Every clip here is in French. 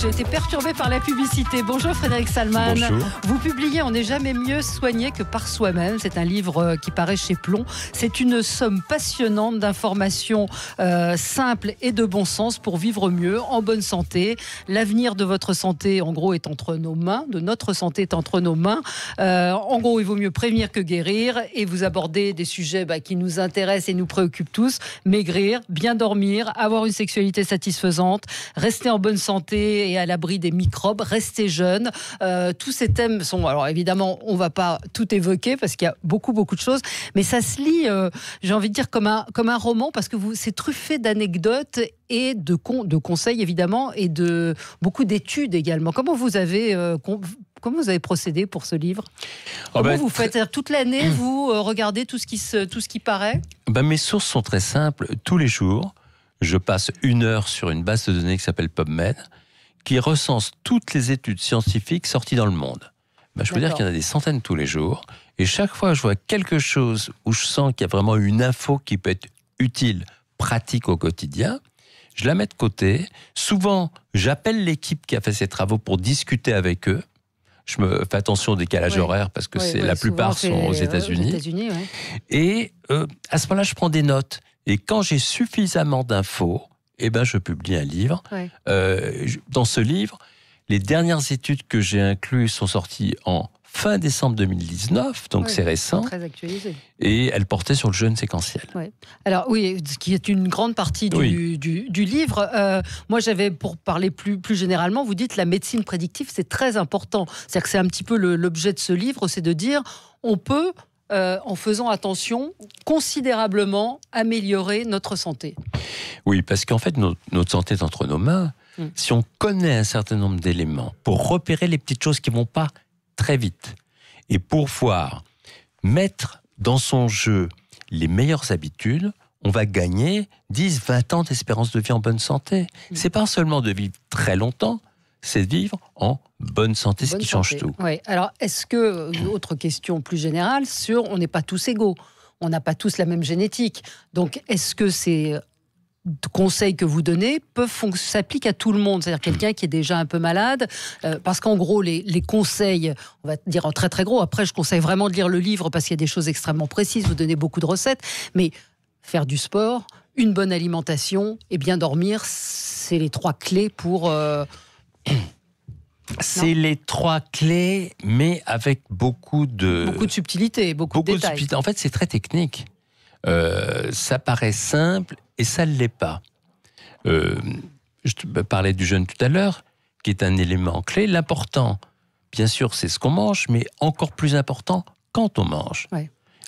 J'ai été perturbée par la publicité. Bonjour Frédéric Salman. Bonjour. Vous publiez On n'est jamais mieux soigné que par soi-même. C'est un livre qui paraît chez Plon. C'est une somme passionnante d'informations simples et de bon sens pour vivre mieux, en bonne santé. L'avenir de votre santé, en gros, est entre nos mains. De notre santé est entre nos mains. En gros, il vaut mieux prévenir que guérir. Et vous abordez des sujets qui nous intéressent et nous préoccupent tous. Maigrir, bien dormir, avoir une sexualité satisfaisante, rester en bonne santé et à l'abri des microbes, rester jeune. Tous ces thèmes sont... Alors évidemment, on ne va pas tout évoquer parce qu'il y a beaucoup de choses, mais ça se lit, j'ai envie de dire, comme un roman parce que c'est truffé d'anecdotes et de conseils évidemment et de beaucoup d'études également. Comment vous avez procédé pour ce livre ? Comment vous faites ? Toute l'année, vous regardez tout ce qui paraît ? Mes sources sont très simples. Tous les jours, je passe 1 heure sur une base de données qui s'appelle PubMed, qui recense toutes les études scientifiques sorties dans le monde. Je peux dire qu'il y en a des centaines tous les jours. Et chaque fois que je vois quelque chose où je sens qu'il y a vraiment une info qui peut être utile, pratique au quotidien, je la mets de côté. Souvent, j'appelle l'équipe qui a fait ces travaux pour discuter avec eux. Je me fais attention au décalage horaire parce que la plupart sont aux États-Unis. Et à ce moment-là, je prends des notes. Et quand j'ai suffisamment d'infos, je publie un livre. Dans ce livre, les dernières études que j'ai incluses sont sorties en fin décembre 2019, donc c'est récent. Très actualisé. Et elles portaient sur le jeûne séquentiel. Alors oui, ce qui est une grande partie du livre. Moi, j'avais, pour parler plus généralement, vous dites la médecine prédictive, c'est très important. C'est-à-dire que c'est un petit peu l'objet de ce livre, c'est de dire, on peut... en faisant attention, considérablement améliorer notre santé. Oui, parce qu'en fait, notre santé est entre nos mains. Si on connaît un certain nombre d'éléments pour repérer les petites choses qui ne vont pas très vite et pour pouvoir mettre dans son jeu les meilleures habitudes, on va gagner 10-20 ans d'espérance de vie en bonne santé. C'est pas seulement de vivre très longtemps, c'est de vivre en bonne santé, ce qui change tout. Oui. Alors, est-ce que, autre question plus générale, on n'est pas tous égaux, on n'a pas tous la même génétique. Donc, est-ce que ces conseils que vous donnez s'appliquent à tout le monde ? C'est-à-dire quelqu'un qui est déjà un peu malade, parce qu'en gros, les conseils, on va dire en très très gros, après je conseille vraiment de lire le livre parce qu'il y a des choses extrêmement précises, vous donnez beaucoup de recettes, mais faire du sport, une bonne alimentation et bien dormir, c'est les 3 clés pour... C'est les 3 clés, mais avec beaucoup de subtilité, beaucoup de détails. En fait, c'est très technique. Ça paraît simple et ça ne l'est pas. Je te parlais du jeûne tout à l'heure, qui est un élément clé. L'important, bien sûr, c'est ce qu'on mange, mais encore plus important, quand on mange.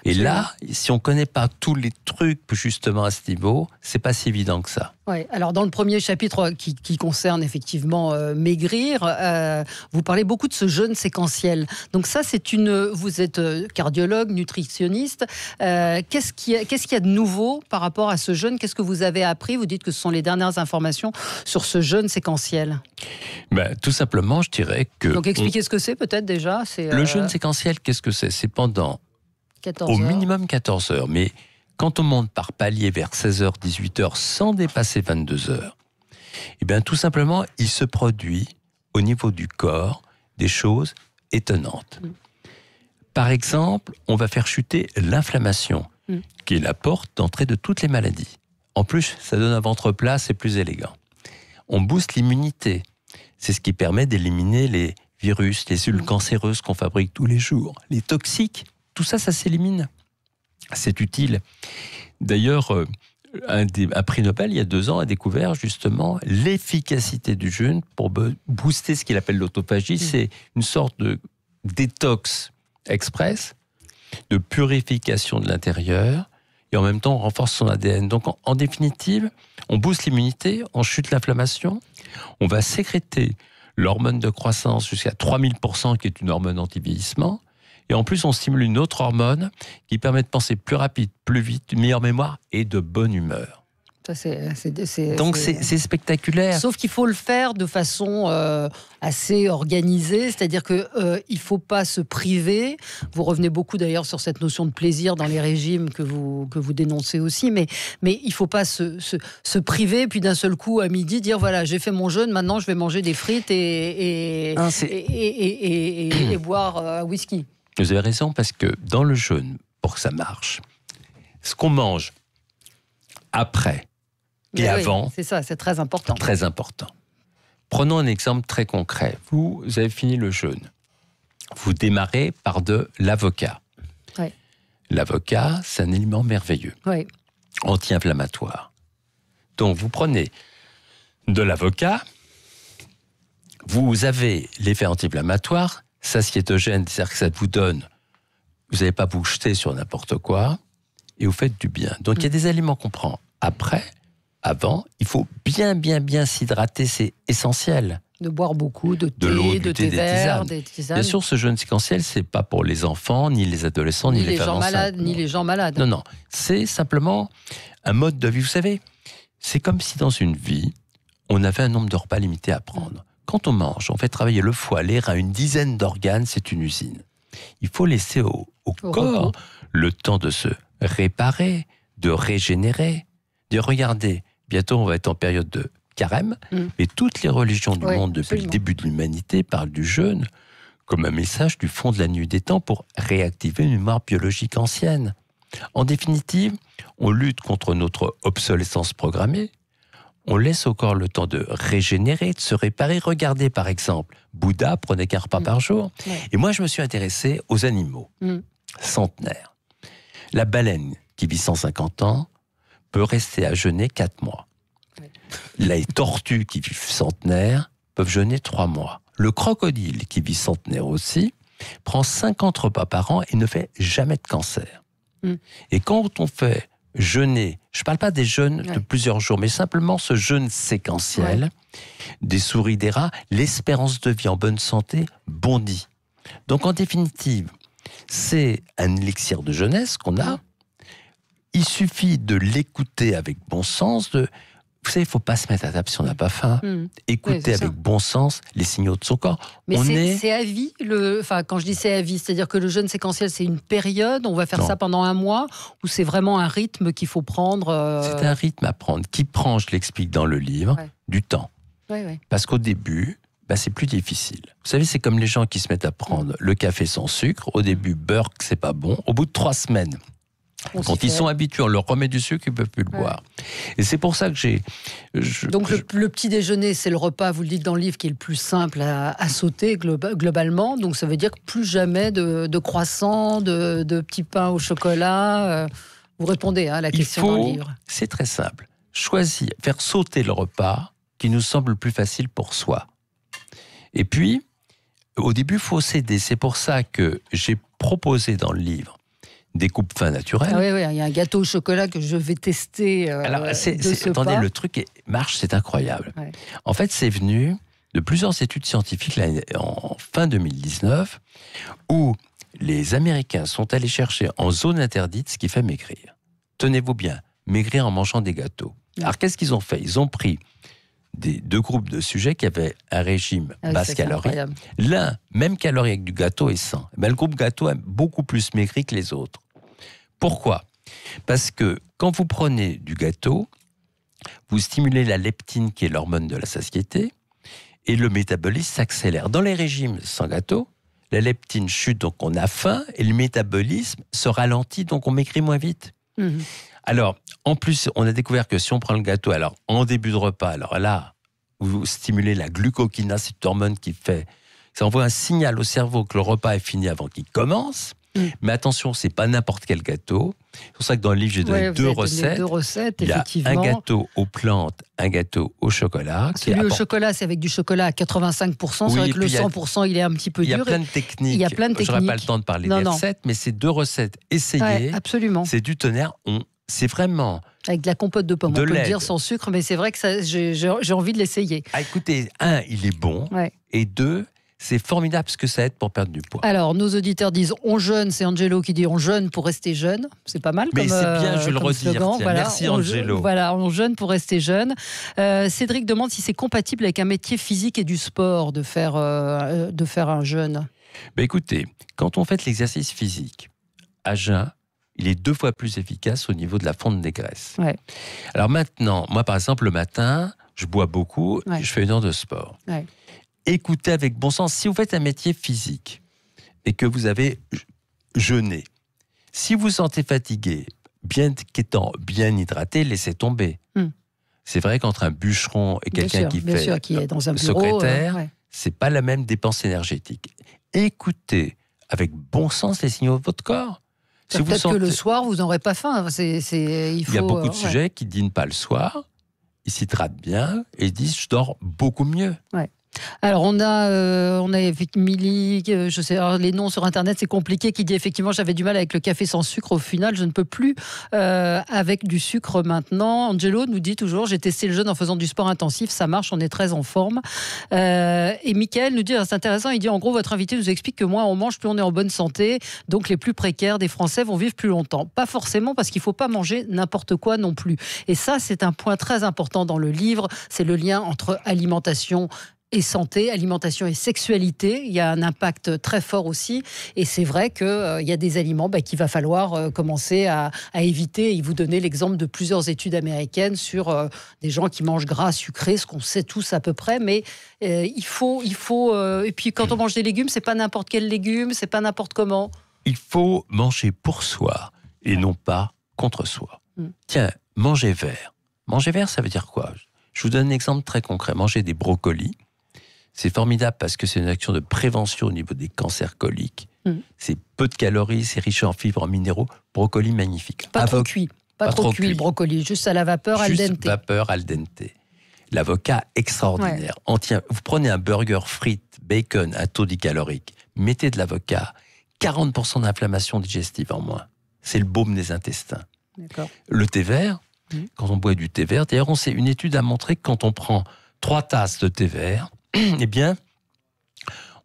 Et là, si on ne connaît pas tous les trucs justement à ce niveau, c'est pas si évident que ça. Alors dans le premier chapitre qui concerne effectivement maigrir, vous parlez beaucoup de ce jeûne séquentiel. Donc ça, vous êtes cardiologue, nutritionniste. Qu'est-ce qu'il y a de nouveau par rapport à ce jeûne ? Qu'est-ce que vous avez appris ? Vous dites que ce sont les dernières informations sur ce jeûne séquentiel. Tout simplement, je dirais que... Donc expliquez ce que c'est peut-être déjà. Le jeûne séquentiel, qu'est-ce que c'est ? C'est pendant... au minimum 14 heures, mais quand on monte par palier vers 16h, 18h, sans dépasser 22h, tout simplement, il se produit au niveau du corps des choses étonnantes. Par exemple, on va faire chuter l'inflammation, qui est la porte d'entrée de toutes les maladies. En plus, ça donne un ventre plat, c'est plus élégant. On booste l'immunité. C'est ce qui permet d'éliminer les virus, les cellules cancéreuses qu'on fabrique tous les jours, les toxiques. Tout ça, ça s'élimine. C'est utile. D'ailleurs, un prix Nobel, il y a 2 ans, a découvert justement l'efficacité du jeûne pour booster ce qu'il appelle l'autophagie. C'est une sorte de détox express, de purification de l'intérieur, et en même temps, on renforce son ADN. Donc, en définitive, on booste l'immunité, on chute l'inflammation, on va sécréter l'hormone de croissance jusqu'à 3000%, qui est une hormone anti-vieillissement. Et en plus, on stimule une autre hormone qui permet de penser plus rapide, plus vite, une meilleure mémoire et de bonne humeur. Donc c'est spectaculaire. Sauf qu'il faut le faire de façon assez organisée, c'est-à-dire qu'il ne faut pas se priver. Vous revenez beaucoup d'ailleurs sur cette notion de plaisir dans les régimes que vous dénoncez aussi, mais il ne faut pas se priver, puis d'un seul coup à midi dire voilà, j'ai fait mon jeûne, maintenant je vais manger des frites et boire un whisky. Vous avez raison, parce que dans le jeûne, pour que ça marche, ce qu'on mange après et avant, c'est ça, c'est très important. Très important. Prenons un exemple très concret. Vous avez fini le jeûne. Vous démarrez par de l'avocat. Oui. L'avocat, c'est un aliment merveilleux. Oui. Anti-inflammatoire. Donc, vous prenez de l'avocat, vous avez l'effet anti-inflammatoire, satiétogène, c'est-à-dire que ça vous donne, vous n'allez pas vous jeter sur n'importe quoi, et vous faites du bien. Donc, il y a des aliments qu'on prend après, avant, il faut bien s'hydrater, c'est essentiel. De boire beaucoup, de thé, l'eau, de thé vert, des tisanes. Bien sûr, ce jeûne séquentiel, c'est pas pour les enfants, ni les adolescents, ni les femmes enceintes. Ni les gens malades. Non, c'est simplement un mode de vie. Vous savez, c'est comme si dans une vie, on avait un nombre de repas limité à prendre. Quand on mange, on fait travailler le foie, les reins, une dizaine d'organes, c'est une usine. Il faut laisser au corps le temps de se réparer, de régénérer, de regarder. Bientôt, on va être en période de carême, et toutes les religions du monde, depuis le début de l'humanité, parlent du jeûne comme un message du fond de la nuit des temps pour réactiver une mémoire biologique ancienne. En définitive, on lutte contre notre obsolescence programmée, on laisse au corps le temps de régénérer, de se réparer. Regardez par exemple, Bouddha prenait qu'un repas par jour. Et moi, je me suis intéressé aux animaux centenaires. La baleine, qui vit 150 ans, peut rester à jeûner 4 mois. Les tortues qui vivent centenaires peuvent jeûner 3 mois. Le crocodile, qui vit centenaire aussi, prend 50 repas par an et ne fait jamais de cancer. Et quand on fait jeûner, je ne parle pas des jeûnes de plusieurs jours, mais simplement ce jeûne séquentiel, des souris, des rats, l'espérance de vie en bonne santé bondit. Donc en définitive, c'est un élixir de jeunesse qu'on a. Il suffit de l'écouter avec bon sens. Vous savez, il ne faut pas se mettre à table si on n'a pas faim. Écouter avec bon sens les signaux de son corps. Mais c'est à vie. Quand je dis c'est à vie, c'est-à-dire que le jeûne séquentiel, c'est une période, on va faire ça pendant 1 mois, ou c'est vraiment un rythme qu'il faut prendre C'est un rythme à prendre, qui prend, je l'explique dans le livre, du temps. Parce qu'au début, c'est plus difficile. Vous savez, c'est comme les gens qui se mettent à prendre le café sans sucre. Au début, beurre, c'est pas bon. Au bout de 3 semaines, quand ils sont habitués, on leur remet du sucre, ils ne peuvent plus le boire. Et c'est pour ça que Donc le petit déjeuner, c'est le repas, vous le dites dans le livre, qui est le plus simple à sauter globalement. Donc ça veut dire que plus jamais de croissants, de petits pains au chocolat. Vous répondez à la question dans le livre. C'est très simple. Choisir, faire sauter le repas qui nous semble le plus facile pour soi. Et puis, au début, il faut céder. C'est pour ça que j'ai proposé dans le livre des coupes fins naturelles. Oui, il y a un gâteau au chocolat que je vais tester. Attendez, le truc marche, c'est incroyable. En fait, c'est venu de plusieurs études scientifiques en fin 2019, où les Américains sont allés chercher en zone interdite ce qui fait maigrir. Tenez-vous bien, maigrir en mangeant des gâteaux. Alors, qu'est-ce qu'ils ont fait ? Ils ont pris 2 groupes de sujets qui avaient un régime basse calorie. L'un, même calorie avec du gâteau, est sain. Le groupe gâteau a beaucoup plus maigri que les autres. Pourquoi ? Parce que quand vous prenez du gâteau, vous stimulez la leptine qui est l'hormone de la satiété et le métabolisme s'accélère. Dans les régimes sans gâteau, la leptine chute, donc on a faim, et le métabolisme se ralentit, donc on maigrit moins vite. Alors, en plus, on a découvert que si on prend le gâteau, alors en début de repas, alors là, vous stimulez la glucokinase, cette hormone qui fait, ça envoie un signal au cerveau que le repas est fini avant qu'il commence. Mais attention, c'est pas n'importe quel gâteau. C'est pour ça que dans le livre, j'ai donné 2 recettes. 2 recettes, il y a effectivement. un gâteau aux plantes, un gâteau au chocolat. Celui au chocolat, c'est avec du chocolat à 85%. C'est vrai que le 100%, il est un petit peu dur. Il y a plein de techniques. Je n'aurai pas le temps de parler des recettes, mais ces 2 recettes essayées. Absolument. C'est du tonnerre. C'est vraiment... Avec de la compote de pommes, on peut le dire sans sucre, mais c'est vrai que j'ai envie de l'essayer. Écoutez, 1, il est bon, et 2, c'est formidable ce que ça aide pour perdre du poids. Alors, nos auditeurs disent on jeûne, c'est Angelo qui dit on jeûne pour rester jeune. C'est pas mal. Mais comme, c'est bien, je vais le redire. Tiens, voilà, merci Angelo. On jeûne pour rester jeune. Cédric demande si c'est compatible avec un métier physique et du sport de faire un jeûne. Écoutez, quand on fait l'exercice physique à jeun, il est 2 fois plus efficace au niveau de la fonte des graisses. Ouais. Alors maintenant, moi par exemple, le matin, je bois beaucoup et je fais 1 heure de sport. Ouais. Écoutez avec bon sens, si vous faites un métier physique et que vous avez jeûné, si vous vous sentez fatigué, qu'étant bien hydraté, laissez tomber. C'est vrai qu'entre un bûcheron et quelqu'un qui est dans un bureau, secrétaire, c'est pas la même dépense énergétique. Écoutez avec bon sens les signaux de votre corps. Si peut-être que le soir, vous n'aurez pas faim. Il y a beaucoup de sujets qui ne dînent pas le soir, ils s'hydratent bien et ils disent « je dors beaucoup mieux ». Alors on a Milly, je sais, les noms sur internet c'est compliqué, qui dit effectivement j'avais du mal avec le café sans sucre, au final je ne peux plus avec du sucre maintenant. Angelo nous dit toujours j'ai testé le jeûne en faisant du sport intensif, ça marche, on est très en forme. Et Mickaël nous dit c'est intéressant, il dit en gros votre invité nous explique que moins on mange plus on est en bonne santé, donc les plus précaires des Français vont vivre plus longtemps. Pas forcément, parce qu'il ne faut pas manger n'importe quoi non plus. Et ça c'est un point très important dans le livre, c'est le lien entre alimentation et santé, alimentation et sexualité. Il y a un impact très fort aussi. Et c'est vrai qu'il y a des aliments qu'il va falloir commencer à éviter. Et vous donnez l'exemple de plusieurs études américaines sur des gens qui mangent gras, sucré, ce qu'on sait tous à peu près. Mais il faut. Et puis quand on mange des légumes, c'est pas n'importe quel légume, c'est pas n'importe comment. Il faut manger pour soi et non pas contre soi. Tiens, manger vert. Manger vert, ça veut dire quoi ? Je vous donne un exemple très concret. Manger des brocolis. C'est formidable parce que c'est une action de prévention au niveau des cancers coliques. C'est peu de calories, c'est riche en fibres, en minéraux. Brocoli magnifique. Pas trop cuit le brocoli, juste à la vapeur al dente. Juste vapeur al dente. L'avocat, extraordinaire. Vous prenez un burger frites, bacon, un taux calorique, mettez de l'avocat, 40% d'inflammation digestive en moins. C'est le baume des intestins. D'accord. Le thé vert, quand on boit du thé vert, d'ailleurs, une étude a montré que quand on prend 3 tasses de thé vert, eh bien,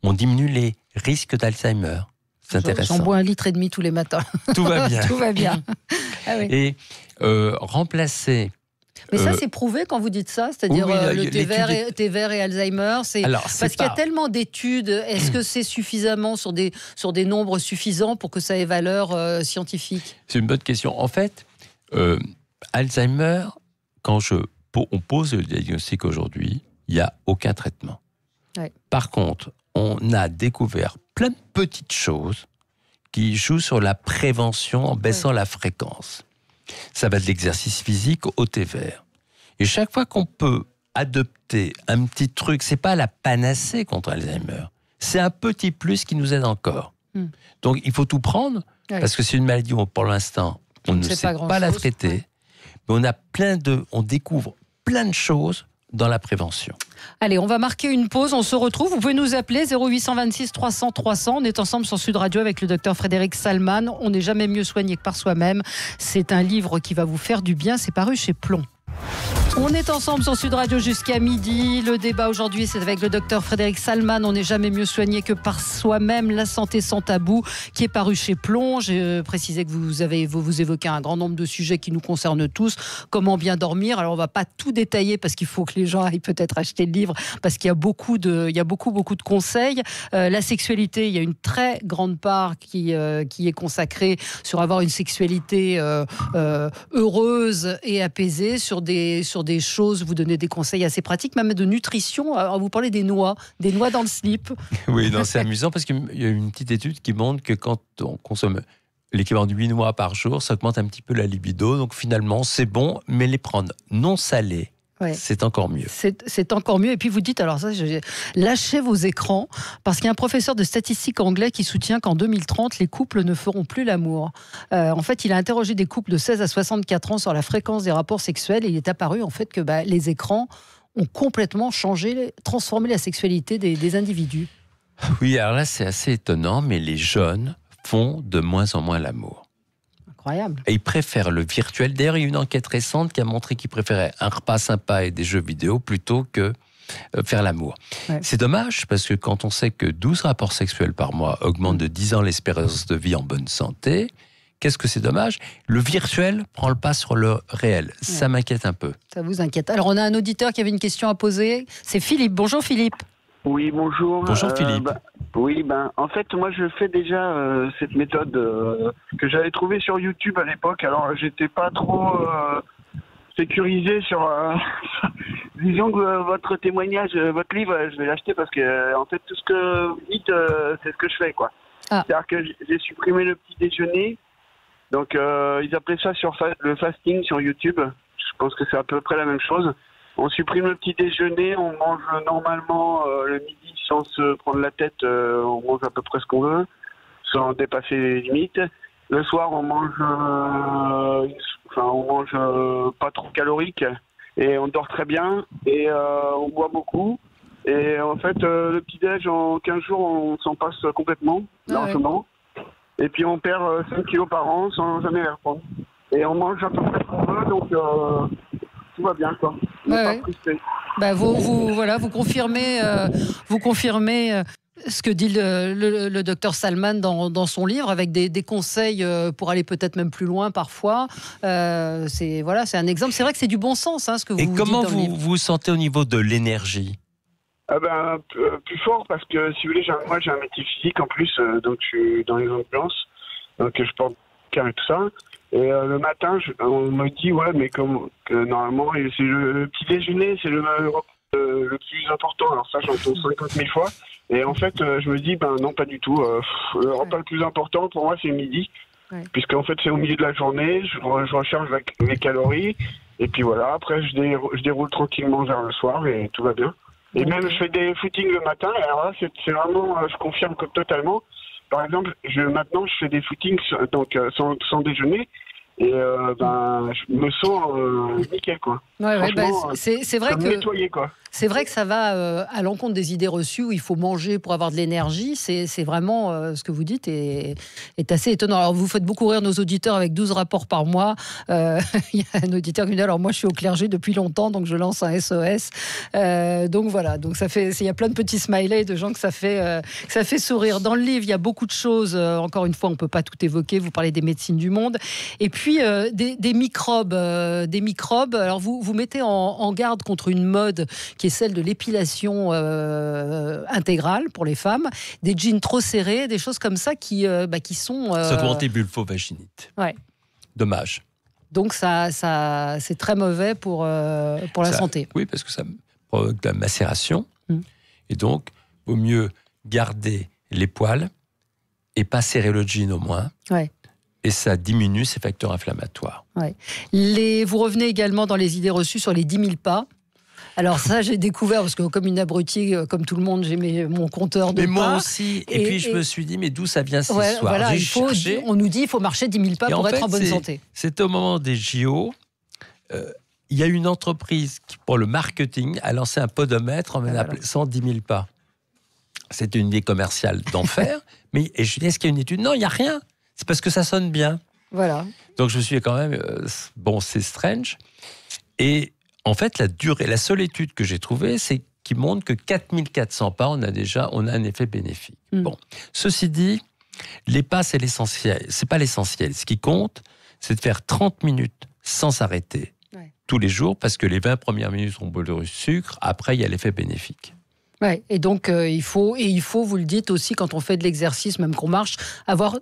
on diminue les risques d'Alzheimer. C'est intéressant. J'en bois 1,5 litre tous les matins. Tout va bien. Tout va bien. Ah oui. Et remplacer... Mais ça, c'est prouvé quand vous dites ça, c'est-à-dire le thé vert et Alzheimer. Parce qu'il y a tellement d'études. Est-ce que c'est suffisamment sur des nombres suffisants pour que ça ait valeur scientifique ? C'est une bonne question. En fait, Alzheimer, quand on pose le diagnostic aujourd'hui, il n'y a aucun traitement. Ouais. Par contre, on a découvert plein de petites choses qui jouent sur la prévention en baissant la fréquence. Ça va de l'exercice physique au thé vert. Et chaque fois qu'on peut adopter un petit truc, c'est pas la panacée contre Alzheimer, c'est un petit plus qui nous aide encore. Donc il faut tout prendre, parce que c'est une maladie où pour l'instant on ne sait pas la traiter, mais on découvre plein de choses dans la prévention. Allez, on va marquer une pause, on se retrouve. Vous pouvez nous appeler 0826 300 300. On est ensemble sur Sud Radio avec le docteur Frédéric Salman. On n'est jamais mieux soigné que par soi-même. C'est un livre qui va vous faire du bien. C'est paru chez Plomb. On est ensemble sur Sud Radio jusqu'à midi. Le débat aujourd'hui, c'est avec le docteur Frédéric Salman. On n'est jamais mieux soigné que par soi-même. La santé sans tabou, qui est paru chez Plomb. J'ai précisé que vous évoquez un grand nombre de sujets qui nous concernent tous. Comment bien dormir. Alors, on ne va pas tout détailler parce qu'il faut que les gens aillent peut-être acheter le livre parce qu'il y a beaucoup de conseils. La sexualité, il y a une très grande part qui est consacrée sur avoir une sexualité heureuse et apaisée, sur des choses, vous donnez des conseils assez pratiques, même de nutrition. Alors, vous parlez des noix dans le slip. Oui, non, c'est amusant parce qu'il y a une petite étude qui montre que quand on consomme l'équivalent de 8 noix par jour, ça augmente un petit peu la libido. Donc finalement, c'est bon, mais les prendre non salées, c'est encore mieux. C'est encore mieux. Et puis vous dites, alors ça, lâchez vos écrans, parce qu'il y a un professeur de statistique anglais qui soutient qu'en 2030, les couples ne feront plus l'amour. En fait, il a interrogé des couples de 16 à 64 ans sur la fréquence des rapports sexuels et il est apparu en fait que les écrans ont complètement transformé la sexualité des individus. Oui, alors là, c'est assez étonnant, mais les jeunes font de moins en moins l'amour. Incroyable. Et ils préfèrent le virtuel. D'ailleurs, il y a une enquête récente qui a montré qu'ils préféraient un repas sympa et des jeux vidéo plutôt que faire l'amour. Ouais. C'est dommage parce que quand on sait que 12 rapports sexuels par mois augmentent de 10 ans l'espérance de vie en bonne santé, qu'est-ce que c'est dommage? Le virtuel prend le pas sur le réel. Ça m'inquiète un peu. Ça vous inquiète. Alors, on a un auditeur qui avait une question à poser. C'est Philippe. Bonjour Philippe. Oui, bonjour. Bonjour Philippe. En fait, moi, je fais déjà cette méthode que j'avais trouvée sur YouTube à l'époque. Alors, j'étais pas trop sécurisé sur... Disons que votre témoignage, votre livre, je vais l'acheter parce que, en fait, tout ce que vous dites, c'est ce que je fais, quoi. Ah. C'est-à-dire que j'ai supprimé le petit déjeuner. Donc, ils appelaient ça le fasting sur YouTube. Je pense que c'est à peu près la même chose. On supprime le petit déjeuner, on mange normalement le midi sans se prendre la tête, on mange à peu près ce qu'on veut, sans dépasser les limites. Le soir, on mange pas trop calorique et on dort très bien et on boit beaucoup. Et en fait, le petit-déj, en 15 jours, on s'en passe complètement, largement. Et puis on perd 5 kilos par an sans jamais les reprendre. Et on mange à peu près ce qu'on veut, donc tout va bien, quoi. Vous confirmez ce que dit le docteur Salman dans son livre, avec des conseils pour aller peut-être même plus loin parfois. C'est un exemple. C'est vrai que c'est du bon sens, ce que vous dites. Et comment vous vous sentez au niveau de l'énergie? Plus fort, parce que si vous voulez, moi j'ai un métier physique en plus, donc je suis dans les ambulances, donc je porte car et tout ça. Et le matin, on me dit, mais comme normalement, c'est le petit déjeuner, c'est le plus important. Alors ça, j'entends 50 000 fois. Et en fait, je me dis, non, pas du tout. Le repas le plus important pour moi, c'est le midi. Ouais. Puisqu'en fait, c'est au milieu de la journée, je recharge mes calories. Et puis voilà, après, je déroule tranquillement vers le soir et tout va bien. Et même, je fais des footings le matin. Et alors là, c'est vraiment, je confirme totalement. Par exemple, maintenant, je fais des footings sans déjeuner. Et je me sens nickel, quoi. C'est vrai que nettoyer, quoi. C'est vrai que ça va à l'encontre des idées reçues où il faut manger pour avoir de l'énergie. C'est vraiment ce que vous dites est assez étonnant. Alors, vous faites beaucoup rire nos auditeurs avec 12 rapports par mois. Il y a un auditeur qui me dit, alors moi je suis au clergé depuis longtemps, donc je lance un SOS. Donc voilà, il y a plein de petits smileys de gens que ça fait sourire. Dans le livre, il y a beaucoup de choses. Encore une fois, on ne peut pas tout évoquer. Vous parlez des médecines du monde. Et puis, des microbes. Alors, vous mettez en garde contre une mode qui est celle de l'épilation intégrale pour les femmes, des jeans trop serrés, des choses comme ça qui sont... S'augmenter vulvovaginite. Ouais. Dommage. Donc ça c'est très mauvais pour la santé. Oui, parce que ça provoque de la macération. Et donc, il vaut mieux garder les poils et pas serrer le jean au moins. Ouais. Et ça diminue ces facteurs inflammatoires. Ouais. Vous revenez également dans les idées reçues sur les 10 000 pas. Alors ça, j'ai découvert, parce que comme une abrutie, comme tout le monde, j'ai mon compteur de pas. Mais moi aussi. Et puis je me suis dit, mais d'où ça vient cette histoire? Voilà, on nous dit qu'il faut marcher 10 000 pas pour être en bonne santé. C'était au moment des JO. Il y a une entreprise qui, pour le marketing, a lancé un podomètre en appelant 10 000 pas. C'était une idée commerciale d'enfer. Et je dis, est-ce qu'il y a une étude? Non, il n'y a rien. C'est parce que ça sonne bien. Voilà. Donc je me suis dit quand même, c'est strange. Et en fait, la seule étude que j'ai trouvée, c'est qui montre que 4400 pas, on a un effet bénéfique. Bon, ceci dit, les pas, c'est l'essentiel. C'est pas l'essentiel. Ce qui compte, c'est de faire 30 minutes sans s'arrêter tous les jours, parce que les 20 premières minutes ont brûlé le sucre. Après, il y a l'effet bénéfique. Ouais, et donc il faut, vous le dites aussi, quand on fait de l'exercice, même qu'on marche, avoir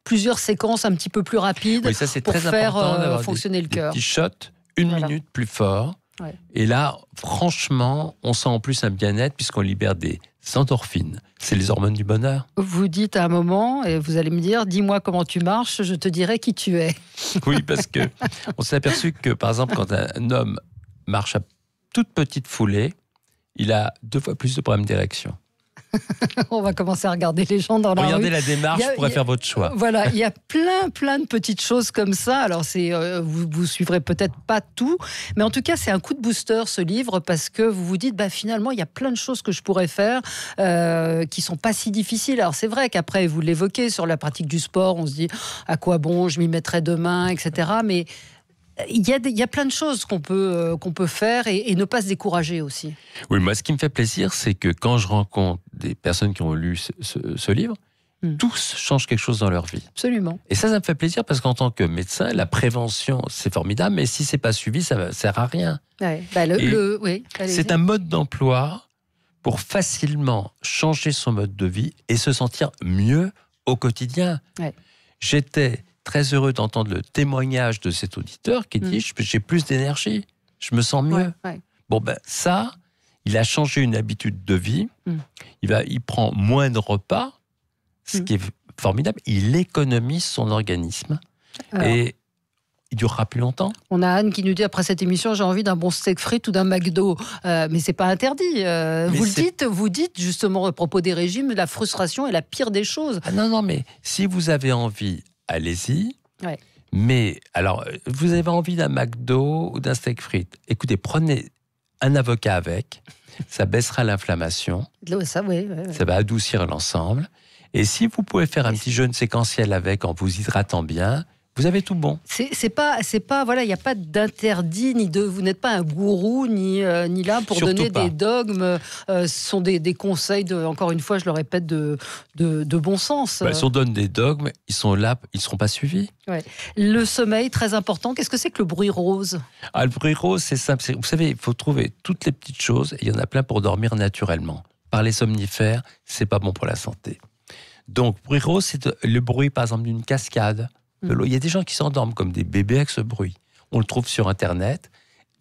plusieurs séquences un petit peu plus rapides pour faire fonctionner le cœur. Des petits shots, une minute plus fort. Ouais. Et là, franchement, on sent en plus un bien-être puisqu'on libère des endorphines. C'est les hormones du bonheur. Vous dites à un moment, et vous allez me dire, dis-moi comment tu marches, je te dirai qui tu es. Oui, parce que on s'est aperçu que, par exemple, quand un homme marche à toute petite foulée, il a 2 fois plus de problèmes d'érection. On va commencer à regarder les gens dans la rue. Regardez la démarche, vous pourrez faire votre choix. Voilà, il y a plein de petites choses comme ça. Alors, vous suivrez peut-être pas tout, mais en tout cas, c'est un coup de booster, ce livre, parce que vous vous dites, finalement, il y a plein de choses que je pourrais faire qui sont pas si difficiles. Alors, c'est vrai qu'après, vous l'évoquez sur la pratique du sport, on se dit, à quoi bon, je m'y mettrai demain, etc. Mais Il y a plein de choses qu'on peut faire et ne pas se décourager aussi. Oui, moi, ce qui me fait plaisir, c'est que quand je rencontre des personnes qui ont lu ce livre, tous changent quelque chose dans leur vie. Absolument. Et ça me fait plaisir parce qu'en tant que médecin, la prévention, c'est formidable, mais si c'est pas suivi, ça ne sert à rien. Ouais, c'est un mode d'emploi pour facilement changer son mode de vie et se sentir mieux au quotidien. Ouais. J'étais très heureux d'entendre le témoignage de cet auditeur qui dit « j'ai plus d'énergie, je me sens mieux ». Bon, ça, il a changé une habitude de vie, il prend moins de repas, ce qui est formidable, il économise son organisme et il durera plus longtemps. On a Anne qui nous dit après cette émission, j'ai envie d'un bon steak frites ou d'un McDo. Mais c'est pas interdit. Vous dites justement à propos des régimes, la frustration est la pire des choses. Ah non, mais si vous avez envie, allez-y. Ouais. Mais alors, vous avez envie d'un McDo ou d'un steak frites. Écoutez, prenez un avocat avec. Ça baissera l'inflammation. Ça va adoucir l'ensemble. Et si vous pouvez faire un petit jeûne séquentiel avec en vous hydratant bien, vous avez tout bon. C'est pas voilà, il n'y a pas d'interdit vous n'êtes pas un gourou ni là pour Surtout donner pas. des dogmes. Ce sont des conseils encore une fois, je le répète, de bon sens. Si on donne des dogmes, ils sont là, ils ne seront pas suivis. Ouais. Le sommeil, très important. Qu'est-ce que c'est que le bruit rose ? Le bruit rose, c'est simple. Vous savez, il faut trouver toutes les petites choses. Et il y en a plein pour dormir naturellement. Par les somnifères, c'est pas bon pour la santé. Donc, bruit rose, c'est le bruit, par exemple, d'une cascade. De l'eau. Il y a des gens qui s'endorment comme des bébés avec ce bruit. On le trouve sur Internet.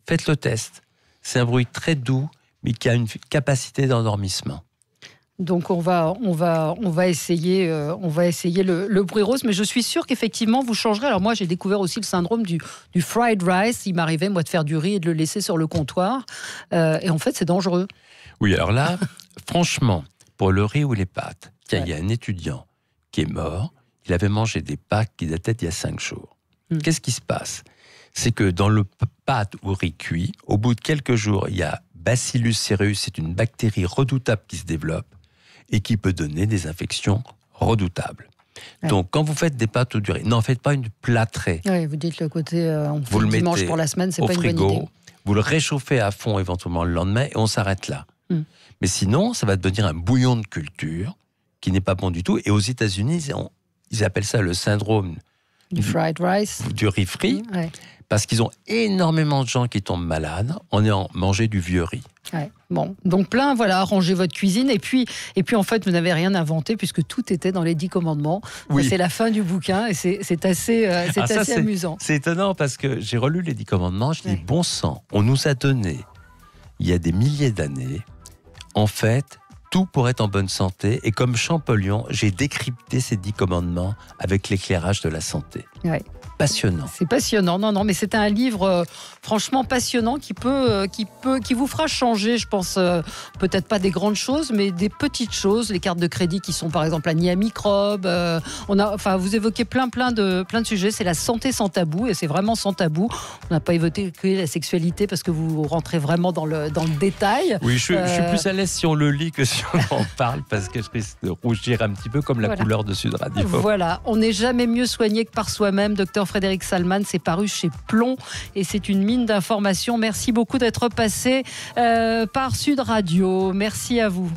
Faites le test. C'est un bruit très doux, mais qui a une capacité d'endormissement. Donc on va essayer le bruit rose, mais je suis sûre qu'effectivement vous changerez. Alors moi j'ai découvert aussi le syndrome du fried rice. Il m'arrivait moi de faire du riz et de le laisser sur le comptoir, et en fait c'est dangereux. Oui, alors là, franchement, pour le riz ou les pâtes, il y a un étudiant qui est mort. Il avait mangé des pâtes qui dataient d'il y a 5 jours. Qu'est-ce qui se passe ? C'est que dans le pâte ou riz cuit, au bout de quelques jours, il y a Bacillus cereus, c'est une bactérie redoutable qui se développe et qui peut donner des infections redoutables. Ouais. Donc, quand vous faites des pâtes ou du riz, n'en faites pas une plâtrée. Oui, vous dites le côté vous le dimanche mettez pour la semaine, c'est au pas frigo, une bonne idée. Vous le réchauffez à fond éventuellement le lendemain et on s'arrête là. Mais sinon, ça va devenir un bouillon de culture qui n'est pas bon du tout. Et aux États-Unis, ils appellent ça le syndrome du fried rice, du riz frit, parce qu'ils ont énormément de gens qui tombent malades en ayant mangé du vieux riz. Ouais. Bon, donc arrangez votre cuisine et puis en fait vous n'avez rien inventé puisque tout était dans les 10 commandements. Oui. C'est la fin du bouquin et c'est assez amusant. C'est étonnant parce que j'ai relu les 10 commandements, je dis bon sang, on nous a donné il y a des milliers d'années, en fait, tout pour être en bonne santé. Et comme Champollion, j'ai décrypté ces 10 commandements avec l'éclairage de la santé. Ouais. Passionnant. C'est passionnant. Non, mais c'est un livre franchement passionnant qui vous fera changer, je pense, peut-être pas des grandes choses, mais des petites choses. Les cartes de crédit qui sont par exemple à microbes. Vous évoquez plein de sujets. C'est la santé sans tabou et c'est vraiment sans tabou. On n'a pas évoqué la sexualité parce que vous rentrez vraiment dans le détail. Oui, je suis plus à l'aise si on le lit que si on en parle parce que je risque de rougir un petit peu comme la couleur de Sud Radio. Voilà, on n'est jamais mieux soigné que par soi-même. Docteur Frédéric Salman, c'est paru chez Plomb et c'est une mine d'informations. Merci beaucoup d'être passé par Sud Radio. Merci à vous.